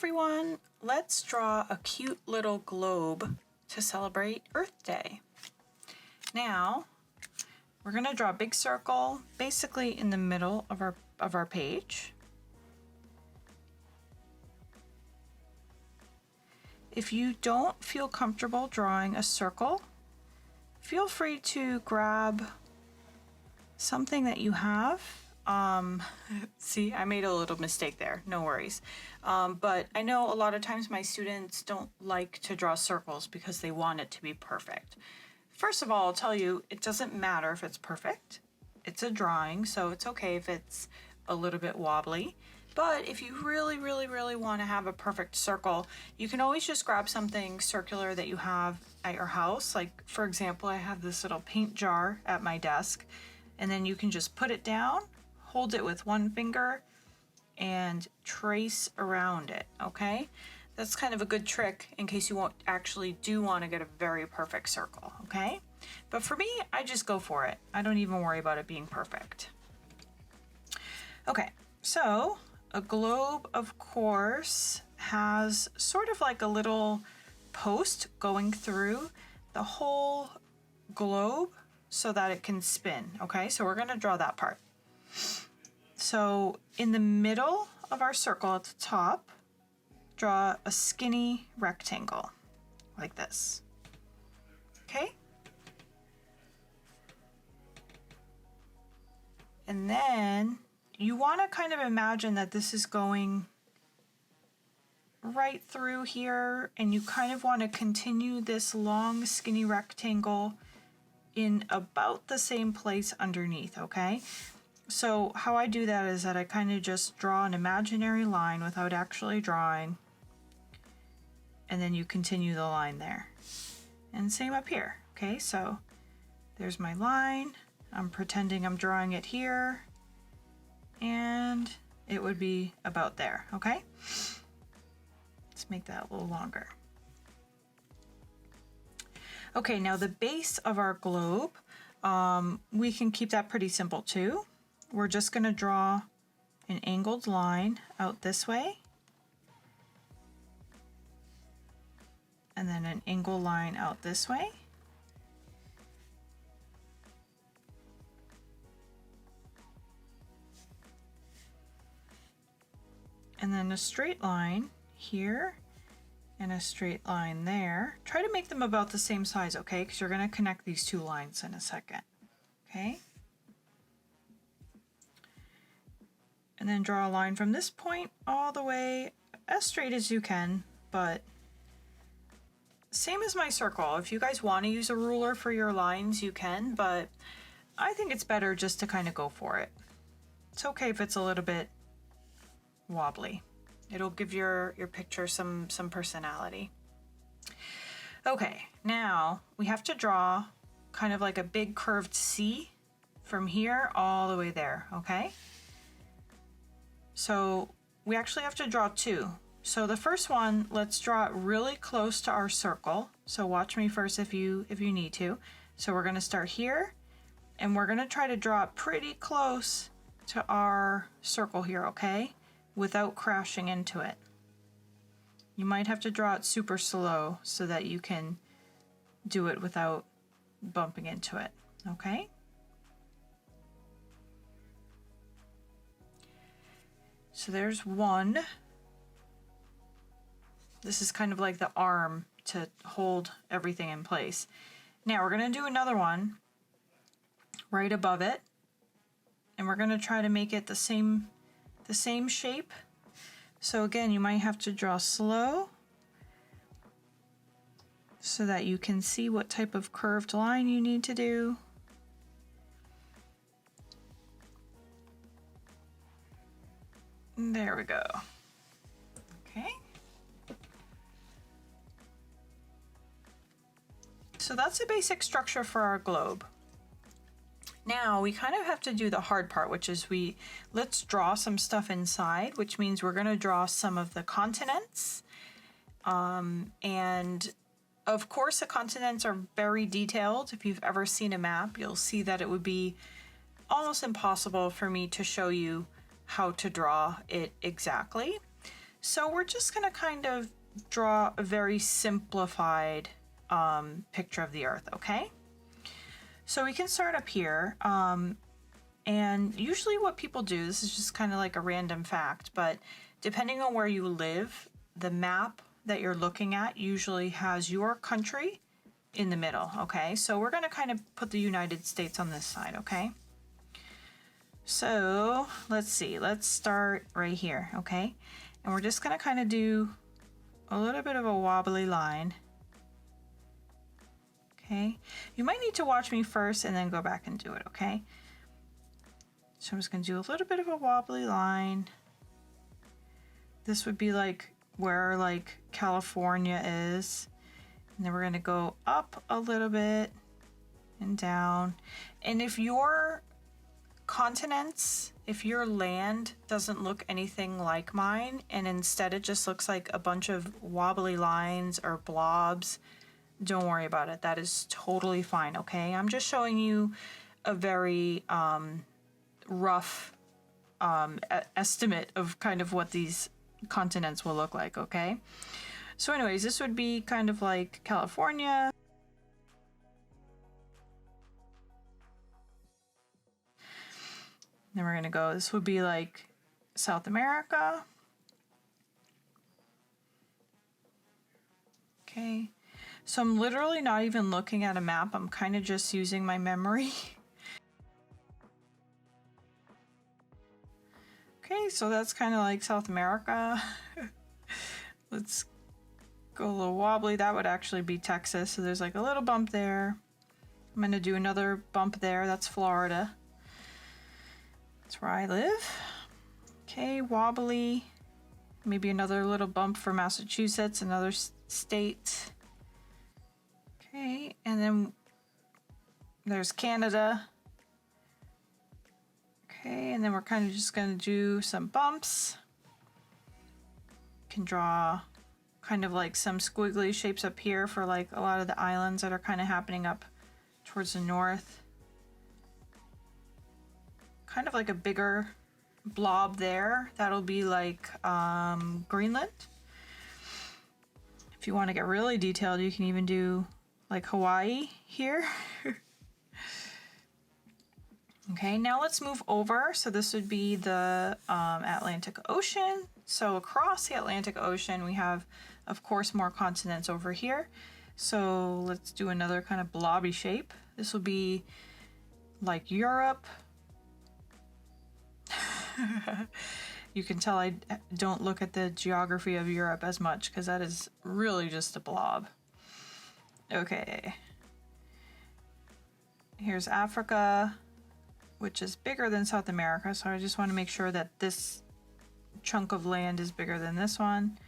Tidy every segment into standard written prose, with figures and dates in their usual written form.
everyone, let's draw a cute little globe to celebrate Earth Day. Now, we're going to draw a big circle basically in the middle of our page. If you don't feel comfortable drawing a circle, feel free to grab something that you have. See, I made a little mistake there, no worries. But I know a lot of times my students don't like to draw circles because they want it to be perfect. First of all, I'll tell you, it doesn't matter if it's perfect. It's a drawing, so it's okay if it's a little bit wobbly. But if you really want to have a perfect circle, you can always just grab something circular that you have at your house. Like, for example, I have this little paint jar at my desk, and then you can just put it down, hold it with one finger, and trace around it, okay? That's kind of a good trick in case you won't actually do want to get a very perfect circle, okay? But for me, I just go for it. I don't even worry about it being perfect. Okay, so a globe, of course, has sort of like a little post going through the whole globe so that it can spin, okay? So we're gonna draw that part. So in the middle of our circle at the top, draw a skinny rectangle like this, okay? And then you want to kind of imagine that this is going right through here, and you kind of want to continue this long skinny rectangle in about the same place underneath, okay? So how I do that is that I kind of just draw an imaginary line without actually drawing, and then you continue the line there. And same up here, okay? So there's my line. I'm pretending I'm drawing it here, and it would be about there, okay? Let's make that a little longer. Okay, now the base of our globe, we can keep that pretty simple too. We're just gonna draw an angled line out this way, and then an angled line out this way. And then a straight line here and a straight line there. Try to make them about the same size, okay? Because you're going to connect these two lines in a second, okay? And then draw a line from this point all the way as straight as you can, but same as my circle. If you guys want to use a ruler for your lines, you can, but I think it's better just to kind of go for it. It's okay if it's a little bit wobbly. It'll give your picture some personality. Okay, now we have to draw kind of like a big curved C from here all the way there, okay? So we actually have to draw two. So the first one, let's draw it really close to our circle. So watch me first if you need to. So we're gonna start here, and we're gonna try to draw it pretty close to our circle here, okay? Without crashing into it. You might have to draw it super slow so that you can do it without bumping into it, okay? So there's one. This is kind of like the arm to hold everything in place. Now we're gonna do another one right above it, and we're gonna try to make it the same shape. So again, you might have to draw slow so that you can see what type of curved line you need to do. There we go. Okay. So that's the basic structure for our globe. Now we kind of have to do the hard part, which is let's draw some stuff inside, which means we're going to draw some of the continents. And of course the continents are very detailed. If you've ever seen a map, you'll see that it would be almost impossible for me to show you how to draw it exactly. So we're just going to kind of draw a very simplified picture of the Earth, okay? So we can start up here. And usually what people do, this is just kind of like a random fact, but depending on where you live, the map that you're looking at usually has your country in the middle, okay? So we're going to kind of put the United States on this side, okay? So let's see, let's start right here, okay? And we're just going to kind of do a little bit of a wobbly line. Okay, you might need to watch me first and then go back and do it, okay? So I'm just going to do a little bit of a wobbly line. This would be like where like California is. And then we're going to go up a little bit and down. And if your continents, if your land doesn't look anything like mine, and instead it just looks like a bunch of wobbly lines or blobs, don't worry about it. That is totally fine, okay? I'm just showing you a very rough estimate of kind of what these continents will look like, okay? So anyways, this would be kind of like California. Then we're going to go, this would be like South America. Okay. So I'm literally not even looking at a map. I'm kind of just using my memory. Okay, so that's kind of like South America. Let's go a little wobbly. That would actually be Texas. So there's like a little bump there. I'm going to do another bump there. That's Florida. That's where I live. Okay, wobbly. Maybe another little bump for Massachusetts, another state. Okay, and then there's Canada. Okay, and then we're kind of just going to do some bumps. Can draw kind of like some squiggly shapes up here for like a lot of the islands that are kind of happening up towards the north. Kind of like a bigger blob there. That'll be like Greenland. If you want to get really detailed, you can even do like Hawaii here. Okay, now let's move over. So this would be the Atlantic Ocean. So across the Atlantic Ocean, we have, of course, more continents over here. So let's do another kind of blobby shape. This will be like Europe. You can tell I don't look at the geography of Europe as much because that is really just a blob. Okay. Here's Africa, which is bigger than South America. So I just want to make sure that this chunk of land is bigger than this one.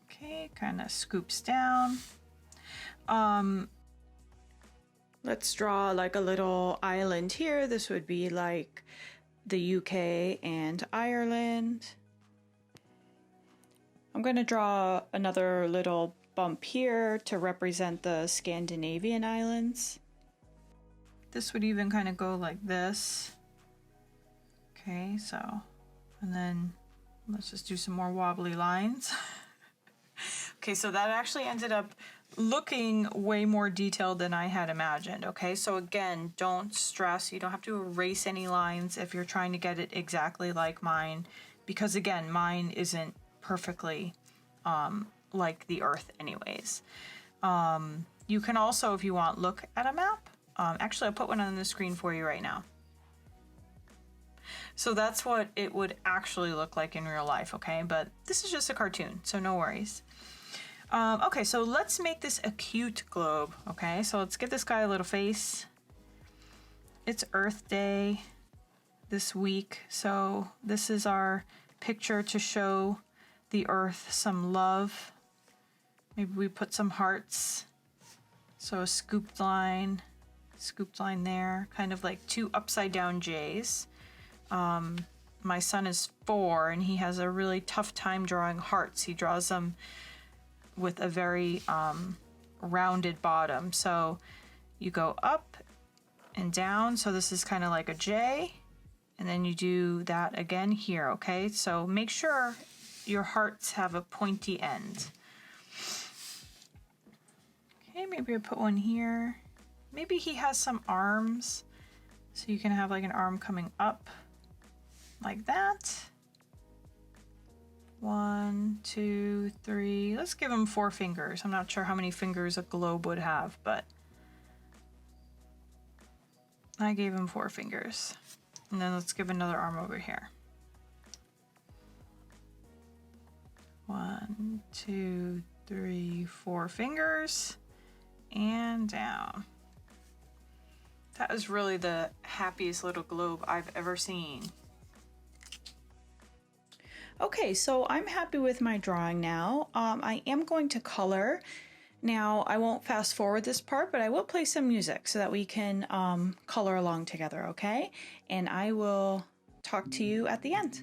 Okay, kind of scoops down. Let's draw like a little island here. This would be like the UK and Ireland. I'm going to draw another little bump here to represent the Scandinavian islands. This would even kind of go like this. Okay, so, and then let's just do some more wobbly lines. Okay, so that actually ended up looking way more detailed than I had imagined. Okay, so again, don't stress. You don't have to erase any lines if you're trying to get it exactly like mine, because again, mine isn't perfectly like the Earth anyways. You can also, if you want, look at a map. Actually, I'll put one on the screen for you right now. So that's what it would actually look like in real life, okay? But this is just a cartoon, so no worries. Okay, so let's make this a cute globe, okay? So let's give this guy a little face. It's Earth Day this week, so this is our picture to show the Earth some love. Maybe we put some hearts. So a scooped line there, kind of like two upside down J's. My son is 4 and he has a really tough time drawing hearts. He draws them with a very rounded bottom. So you go up and down. So this is kind of like a J, and then you do that again here, okay? So make sure your hearts have a pointy end. Okay, maybe I put one here. Maybe he has some arms, so you can have like an arm coming up like that. 1, 2, 3. Let's give him 4 fingers. I'm not sure how many fingers a globe would have, but I gave him 4 fingers. And then let's give another arm over here. 1, 2, 3, 4 fingers. And down. That is really the happiest little globe I've ever seen. Okay, so I'm happy with my drawing now. I am going to color. Now, I won't fast forward this part, but I will play some music so that we can color along together, okay? And I will talk to you at the end.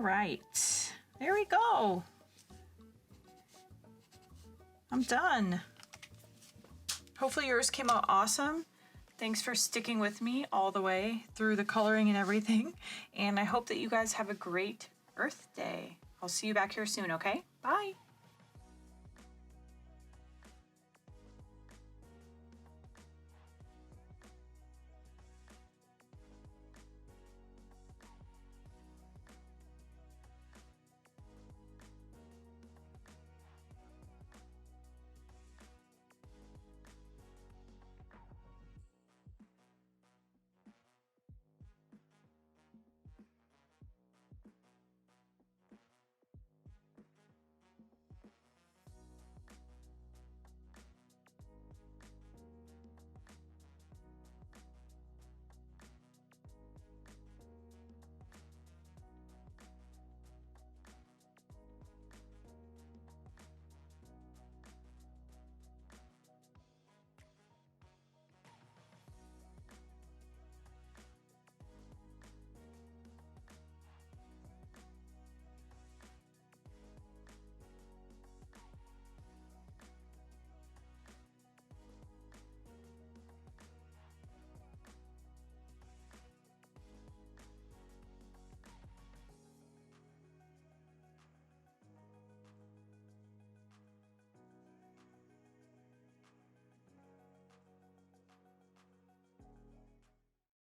All right, there we go. I'm done. Hopefully yours came out awesome. Thanks for sticking with me all the way through the coloring and everything. And I hope that you guys have a great Earth Day. I'll see you back here soon, okay? Bye.